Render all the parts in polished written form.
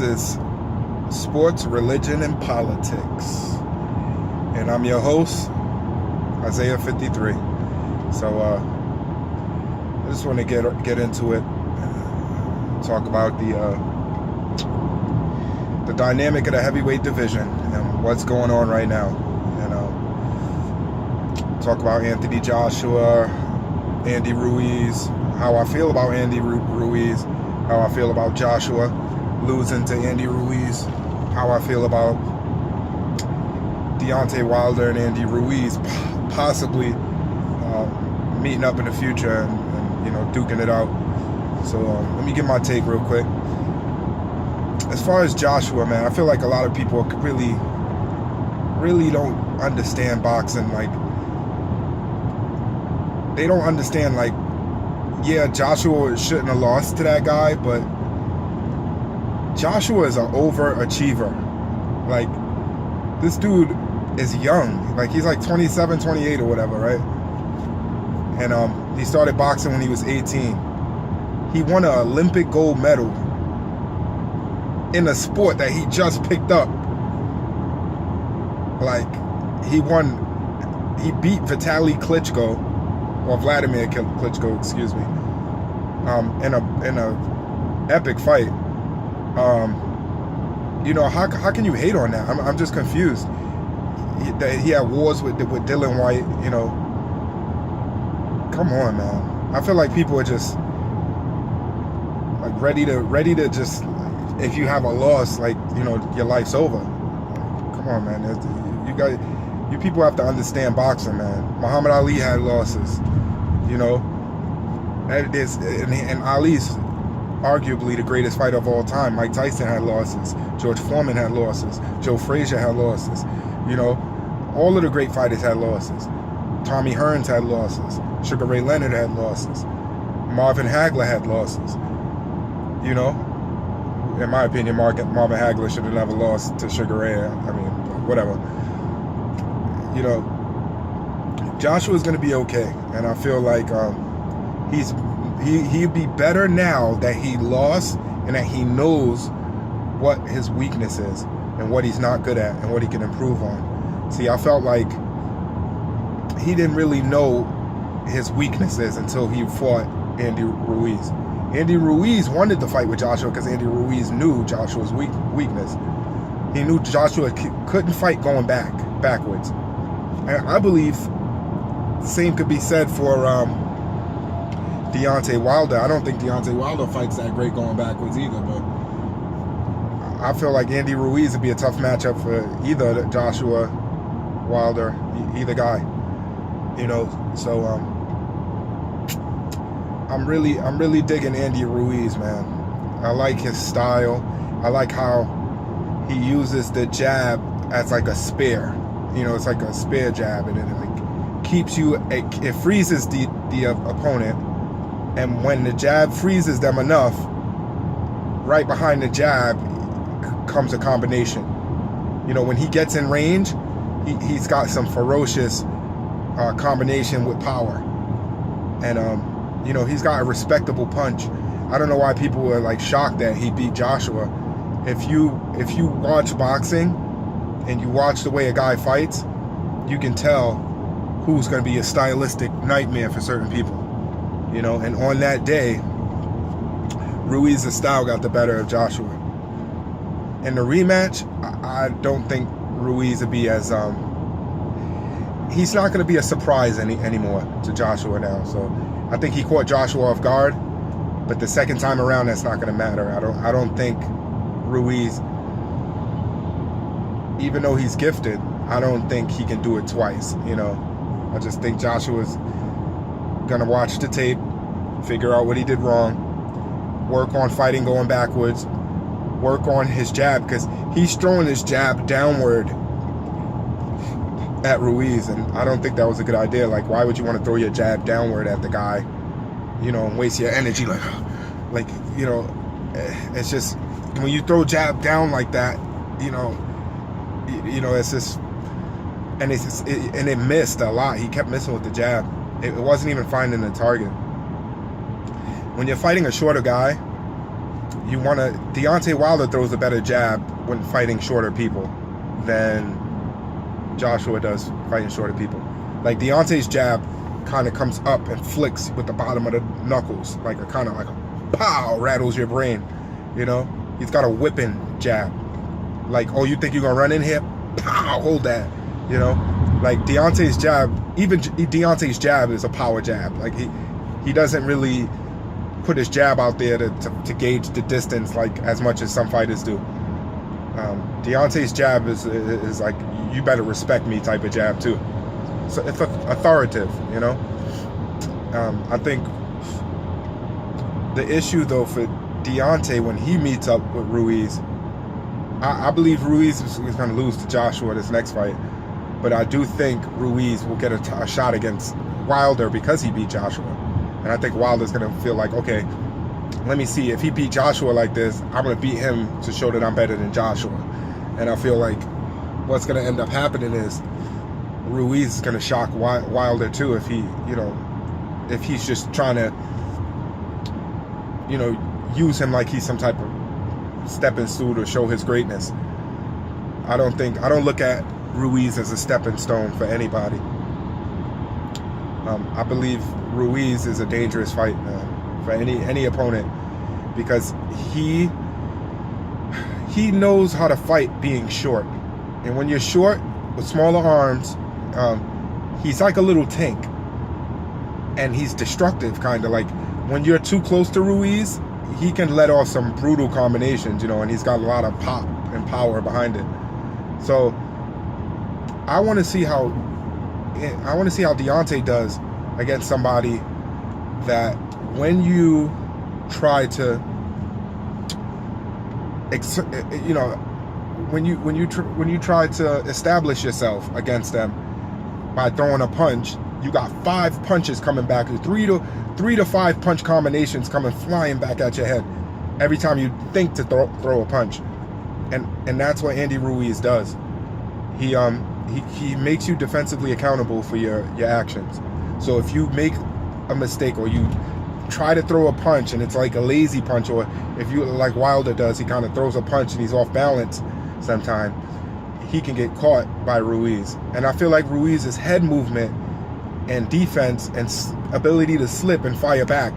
This is Sports, Religion, and Politics. And I'm your host, Isaiah 53. So I just want to get into it, talk about the dynamic of the heavyweight division and what's going on right now. And talk about Anthony Joshua, Andy Ruiz, how I feel about Andy Ruiz, how I feel about Joshua losing to Andy Ruiz, how I feel about Deontay Wilder and Andy Ruiz possibly meeting up in the future and duking it out. So let me give my take real quick. As far as Joshua, man, I feel like a lot of people really don't understand boxing. Like, they don't understand, like, yeah, Joshua shouldn't have lost to that guy, but Joshua is an overachiever. Like, this dude is young. Like, he's like 27, 28 or whatever, right? And he started boxing when he was 18. He won an Olympic gold medal in a sport that he just picked up. Like, he beat Vitaly Klitschko, or Vladimir Klitschko, excuse me, in a epic fight. How can you hate on that? I'm just confused. He had wars with Dylan White. Come on, man. I feel like people are just like ready to just, if you have a loss, like, your life's over. Come on, man. You people have to understand boxing, man. Muhammad Ali had losses, and Ali's arguably the greatest fighter of all time. Mike Tyson had losses. George Foreman had losses. Joe Frazier had losses. All of the great fighters had losses. Tommy Hearns had losses. Sugar Ray Leonard had losses. Marvin Hagler had losses. In my opinion, Marvin Hagler should have never lost to Sugar Ray. I mean, whatever. Joshua's going to be okay, and I feel like he'd be better now that he lost and that he knows what his weakness is and what he's not good at and what he can improve on. See, I felt like he didn't really know his weaknesses until he fought Andy Ruiz. Andy Ruiz wanted to fight with Joshua because Andy Ruiz knew Joshua's weakness. He knew Joshua couldn't fight going backwards. And I believe the same could be said for Deontay Wilder. I don't think Deontay Wilder fights that great going backwards either, but I feel like Andy Ruiz would be a tough matchup for either Joshua, Wilder, either guy. So I'm really digging Andy Ruiz, man. I like his style. I like how he uses the jab as like a spear. It's like a spear jab, and it keeps you. It freezes the opponent, and when the jab freezes them enough, right behind the jab comes a combination. When he gets in range, he's got some ferocious combination with power, and he's got a respectable punch. I don't know why people were like shocked that he beat Joshua. If you watch boxing and you watch the way a guy fights, you can tell who's going to be a stylistic nightmare for certain people. And on that day, Ruiz's style got the better of Joshua. In the rematch, I don't think Ruiz would be as he's not going to be a surprise anymore to Joshua now. So I think he caught Joshua off guard, but the second time around, that's not going to matter. I don't think Ruiz, even though he's gifted, I don't think he can do it twice. I just think Joshua's going to watch the tape, figure out what he did wrong, work on fighting going backwards, work on his jab, because he's throwing his jab downward at Ruiz, and I don't think that was a good idea. Like, why would you want to throw your jab downward at the guy, and waste your energy? It's just, when you throw jab down like that, it's just, and it missed a lot. He kept missing with the jab. It wasn't even finding the target. When you're fighting a shorter guy, Deontay Wilder throws a better jab when fighting shorter people than Joshua does fighting shorter people. Like Deontay's jab kind of comes up and flicks with the bottom of the knuckles, like a kind of like a pow, rattles your brain. You know, he's got a whipping jab. Like, oh, you think you're gonna run in here? Pow, hold that. You know, like Deontay's jab, even Deontay's jab is a power jab. Like he doesn't really put his jab out there to gauge the distance like as much as some fighters do. Deontay's jab is like, you better respect me type of jab too. So it's authoritative, you know. I think the issue though for Deontay when he meets up with Ruiz, I believe Ruiz is going to lose to Joshua this next fight, but I do think Ruiz will get a shot against Wilder because he beat Joshua. And I think Wilder's going to feel like, okay, let me see, if he beat Joshua like this, I'm going to beat him to show that I'm better than Joshua. And I feel like what's going to end up happening is Ruiz is going to shock Wilder too if he, you know, if he's just trying to, you know, use him like he's some type of stepping stool to show his greatness. I don't look at Ruiz as a stepping stone for anybody. I believe Ruiz is a dangerous fight for any opponent because he knows how to fight being short. And when you're short with smaller arms, he's like a little tank. And he's destructive, kind of like when you're too close to Ruiz, he can let off some brutal combinations, you know, and he's got a lot of pop and power behind it. So I want to see how Deontay does against somebody that when you try to, you know, when you try to establish yourself against them by throwing a punch, you got 5 punches coming back, 3 to 5 punch combinations coming flying back at your head every time you think to throw a punch, and that's what Andy Ruiz does. He makes you defensively accountable for your actions. So if you make a mistake or you try to throw a punch and it's like a lazy punch, or if you, like Wilder does, he kind of throws a punch and he's off balance sometime, he can get caught by Ruiz. And I feel like Ruiz's head movement and defense and ability to slip and fire back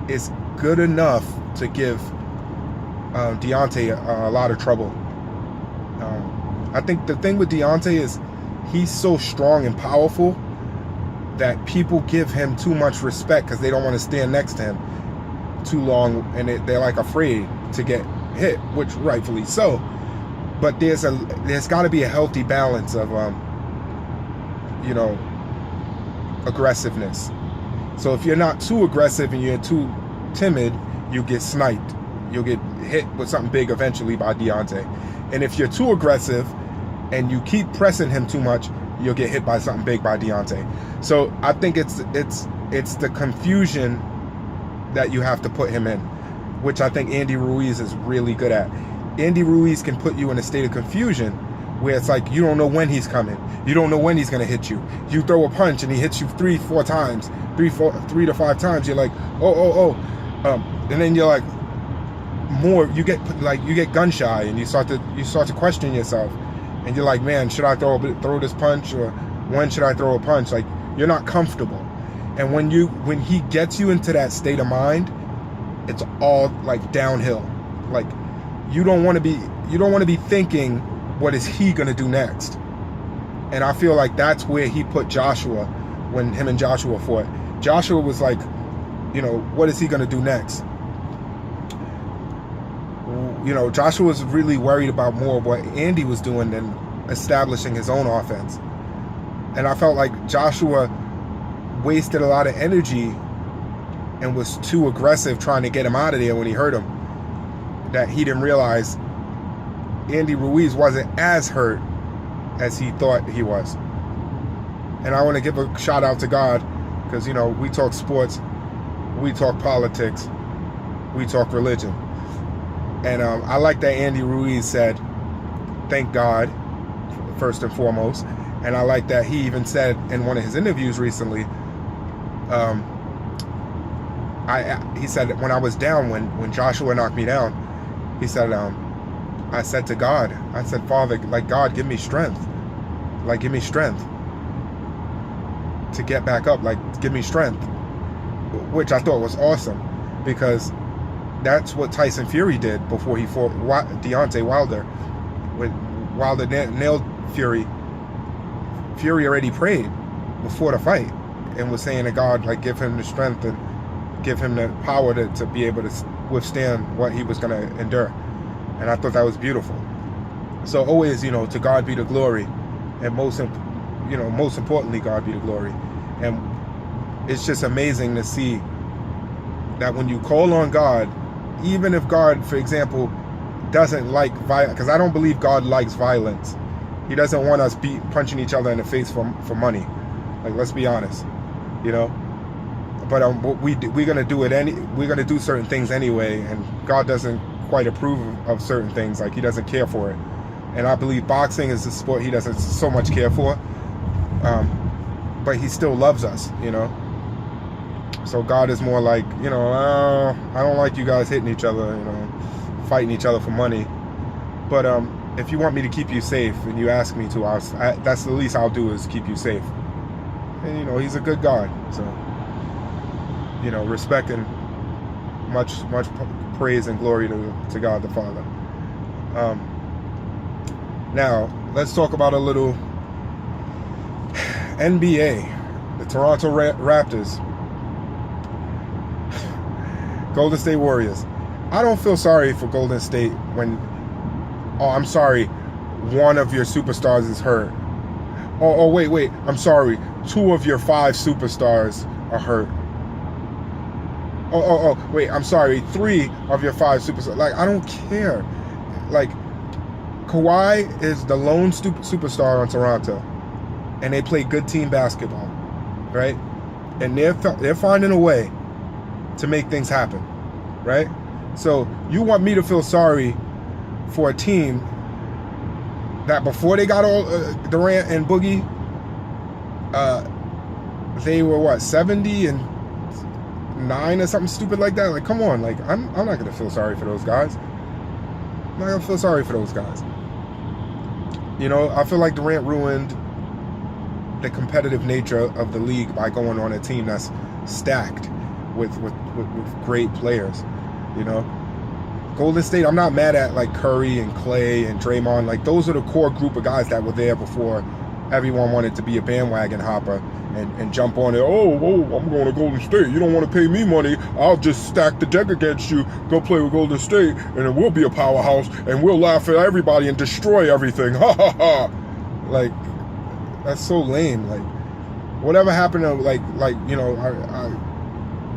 is good enough to give Deontay a lot of trouble. I think the thing with Deontay is he's so strong and powerful that people give him too much respect because they don't want to stand next to him too long, and they're like afraid to get hit, which rightfully so. But there's got to be a healthy balance of you know, aggressiveness. So if you're not too aggressive and you're too timid, you get sniped. You'll get hit with something big eventually by Deontay. And if you're too aggressive and you keep pressing him too much, you'll get hit by something big by Deontay. So I think it's the confusion that you have to put him in, which I think Andy Ruiz is really good at. Andy Ruiz can put you in a state of confusion where it's like you don't know when he's coming. You don't know when he's going to hit you. You throw a punch and he hits you 3-4 times, 3 to 5 times. You're like, oh. And then you're like, you get gun shy and you start to question yourself. And you're like, man, should I throw this punch, or when should I throw a punch? Like, you're not comfortable. And when he gets you into that state of mind, it's all like downhill. Like, you don't want to be thinking, what is he going to do next? And I feel like that's where he put Joshua when him and Joshua fought. Joshua was like, you know, what is he going to do next? You know, Joshua was really worried about more what Andy was doing than establishing his own offense. And I felt like Joshua wasted a lot of energy and was too aggressive trying to get him out of there when he hurt him, that he didn't realize Andy Ruiz wasn't as hurt as he thought he was. And I want to give a shout out to God, because, you know, we talk sports, we talk politics, we talk religion. And I like that Andy Ruiz said, thank God, first and foremost. And I like that he even said in one of his interviews recently, he said, when I was down, when Joshua knocked me down, he said, I said to God, I said, Father, like, God, give me strength. Like, give me strength to get back up. Like, give me strength. Which I thought was awesome, because that's what Tyson Fury did before he fought Deontay Wilder. When Wilder nailed Fury, Fury already prayed before the fight and was saying to God, like, give him the strength and give him the power to be able to withstand what he was going to endure. And I thought that was beautiful. So always, to God be the glory, and most importantly, God be the glory. And it's just amazing to see that when you call on God, even if God, for example, doesn't like violence, because I don't believe God likes violence. He doesn't want us punching each other in the face for money. Like, let's be honest, But we're gonna do we're gonna do certain things anyway, and God doesn't quite approve of certain things. Like, he doesn't care for it. And I believe boxing is a sport he doesn't so much care for, but he still loves us, So God is more like, I don't like you guys hitting each other, fighting each other for money. But if you want me to keep you safe and you ask me to, that's the least I'll do, is keep you safe. And he's a good God, so respect and much praise and glory to God the Father. Now let's talk about a little NBA, the Toronto Raptors, Golden State Warriors. I don't feel sorry for Golden State when, I'm sorry, one of your superstars is hurt. Wait, I'm sorry, 2 of your 5 superstars are hurt. Wait, I'm sorry, 3 of your 5 superstars. Like, I don't care. Like, Kawhi is the lone superstar on Toronto, and they play good team basketball, right? And they're finding a way to make things happen, right? So you want me to feel sorry for a team that before they got all Durant and Boogie, they were what, 70-9 or something stupid like that? Like, come on, like, I'm not gonna feel sorry for those guys. I'm not gonna feel sorry for those guys. I feel like Durant ruined the competitive nature of the league by going on a team that's stacked with great players. Golden State, I'm not mad at, like, Curry and Clay and Draymond. Like, those are the core group of guys that were there before everyone wanted to be a bandwagon hopper and jump on it. Oh, I'm going to Golden State. You don't want to pay me money. I'll just stack the deck against you. Go play with Golden State, and then we'll be a powerhouse, and we'll laugh at everybody and destroy everything. Ha, ha, ha. Like, that's so lame. Like, whatever happened to, like I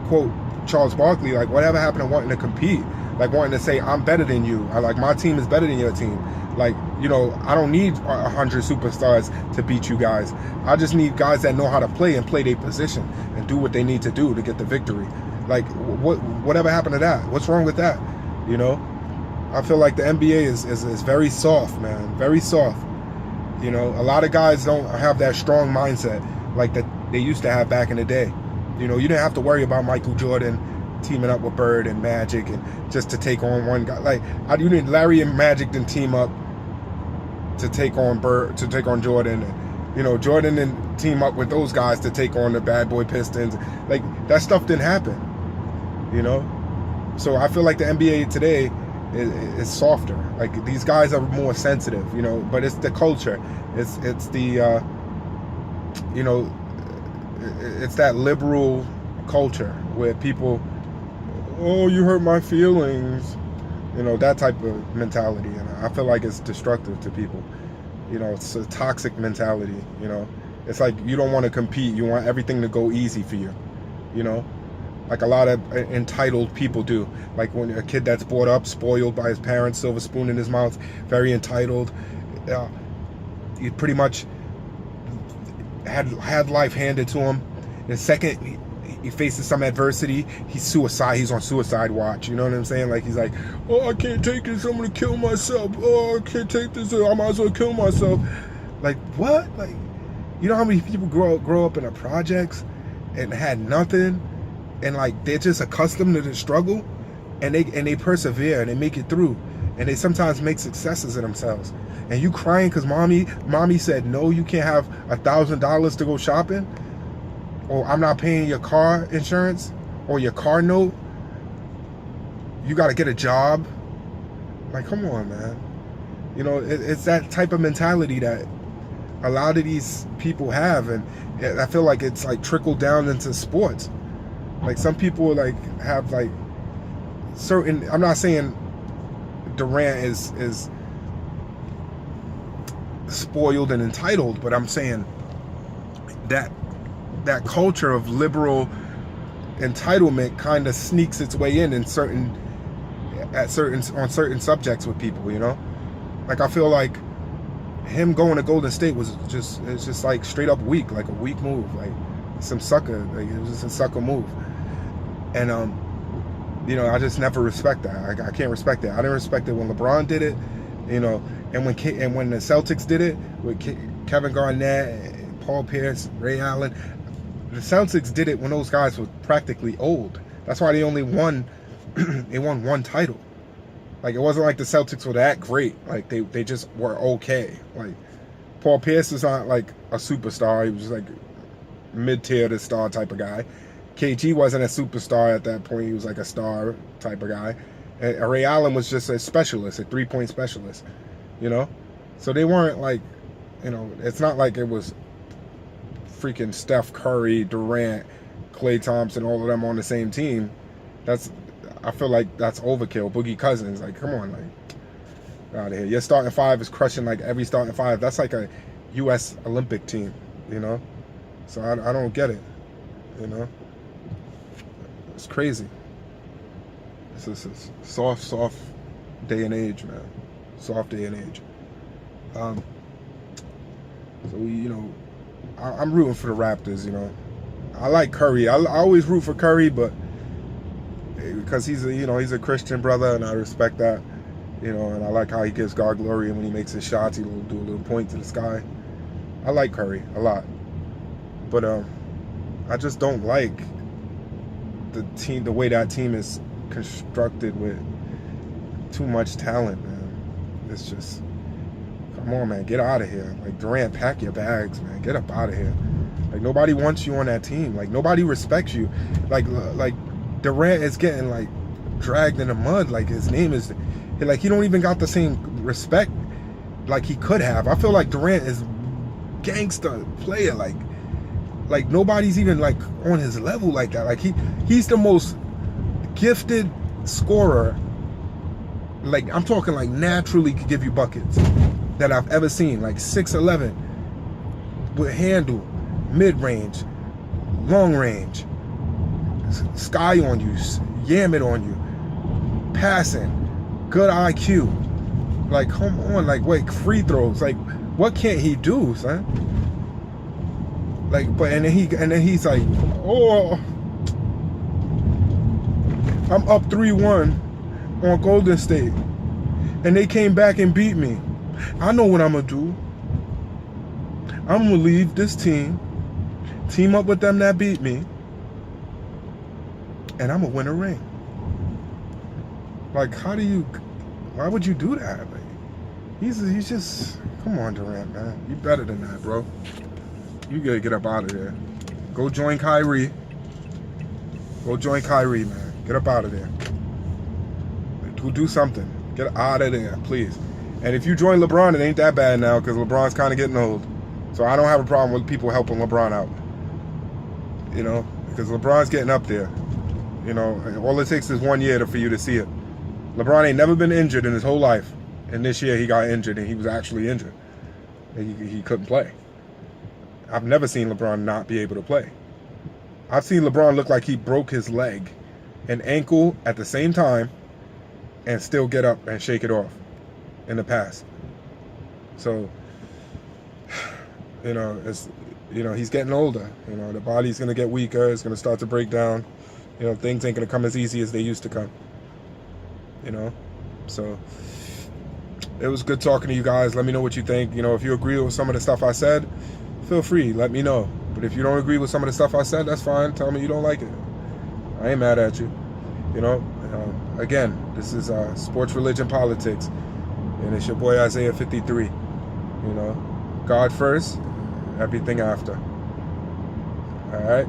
quote Charles Barkley, like, whatever happened to wanting to compete? Like, wanting to say, I'm better than you. Like, my team is better than your team. Like, I don't need 100 superstars to beat you guys. I just need guys that know how to play and play their position and do what they need to do to get the victory. Like, whatever happened to that? What's wrong with that? I feel like the NBA is very soft, man. Very soft. A lot of guys don't have that strong mindset like that they used to have back in the day. You didn't have to worry about Michael Jordan teaming up with Bird and Magic and just to take on one guy. Like, Larry and Magic didn't team up to take on Jordan. And, Jordan didn't team up with those guys to take on the bad boy Pistons. Like, that stuff didn't happen. So I feel like the NBA today is softer. Like, these guys are more sensitive, but it's the culture. It's the it's that liberal culture where people, oh, you hurt my feelings, that type of mentality. And I feel like it's destructive to people. It's a toxic mentality. It's like you don't want to compete. You want everything to go easy for you. Like a lot of entitled people do. Like when a kid that's brought up, spoiled by his parents, silver spoon in his mouth, very entitled. He pretty much had life handed to him. The second he faces some adversity, he's on suicide watch. You know what I'm saying? Like, he's like, oh, I can't take this, I'm gonna kill myself. Oh, I can't take this, I might as well kill myself. Like, what? Like, you know how many people grow up in the projects and had nothing, and like they're just accustomed to the struggle, and they persevere and they make it through, and they sometimes make successes of themselves. And you crying because mommy said no, you can't have $1,000 to go shopping, or I'm not paying your car insurance or your car note. You got to get a job. Like, come on, man. You know, it's that type of mentality that a lot of these people have, and I feel like it's like trickled down into sports. Like some people like have like certain. I'm not saying Durant is spoiled and entitled, but I'm saying that culture of liberal entitlement kind of sneaks its way in certain subjects with people, you know. Like I feel like him going to Golden State was just like straight up weak, like a weak move, like some sucker, like it was just a sucker move. And you know, I just never respect that. I can't respect that. I didn't respect it when LeBron did it, you know, and when the Celtics did it with Kevin Garnett, Paul Pierce, Ray Allen. The Celtics did it when those guys were practically old. That's why they only won. They won one title. Like it wasn't like the Celtics were that great. Like they just were okay. Like Paul Pierce is not like a superstar. He was like mid-tier to star type of guy. KG wasn't a superstar at that point. He was like a star type of guy. And Ray Allen was just a specialist, a 3-point specialist. You know, so they weren't like, you know, it's not like it was freaking Steph Curry, Durant, Klay Thompson, all of them on the same team. I feel like that's overkill. Boogie Cousins, like, come on, like, out of here. Your starting five is crushing like every starting five. That's like a U.S. Olympic team, you know. So I don't get it, you know. It's crazy. It's just a soft day and age, man. Soft day and age. So you know, I'm rooting for the Raptors. You know, I like Curry. I always root for Curry, but because he's a Christian brother, and I respect that. You know, and I like how he gives God glory, and when he makes his shots, he'll do a little point to the sky. I like Curry a lot, but I just don't like the way that team is constructed with too much talent, man. It's just, come on, man, get out of here. Like Durant, pack your bags, man. Get up out of here. Like nobody wants you on that team. Like nobody respects you. Like Durant is getting like dragged in the mud. Like his name is, like he don't even got the same respect like he could have. I feel like Durant is gangster player. Like nobody's even like on his level like that. Like he's the most gifted scorer. Like I'm talking like naturally could give you buckets that I've ever seen. Like 6'11", with handle, mid-range, long range, sky on you, yam it on you, passing, good IQ. Like come on, like wait, free throws. Like what can't he do, son? Like, but and then he's like, oh, I'm up 3-1 on Golden State, and they came back and beat me. I know what I'm gonna do. I'm gonna leave this team up with them that beat me, and I'm gonna win a ring. Like, why would you do that? Like, he's just, come on, Durant, man. You better than that, bro. You gotta get up out of there. Go join Kyrie. Go join Kyrie, man. Get up out of there. Do something. Get out of there, please. And if you join LeBron, it ain't that bad now because LeBron's kind of getting old. So I don't have a problem with people helping LeBron out. You know, because LeBron's getting up there. You know, all it takes is 1 year for you to see it. LeBron ain't never been injured in his whole life. And this year he got injured, and he was actually injured. He couldn't play. I've never seen LeBron not be able to play. I've seen LeBron look like he broke his leg and ankle at the same time and still get up and shake it off in the past. So, you know, he's getting older. You know, the body's going to get weaker. It's going to start to break down. You know, things ain't going to come as easy as they used to come. You know, so it was good talking to you guys. Let me know what you think. You know, if you agree with some of the stuff I said, feel free, let me know. But if you don't agree with some of the stuff I said, that's fine. Tell me you don't like it. I ain't mad at you. You know, again, this is Sports, Religion, Politics, and it's your boy Isaiah 53. You know, God first, everything after. All right,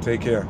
take care.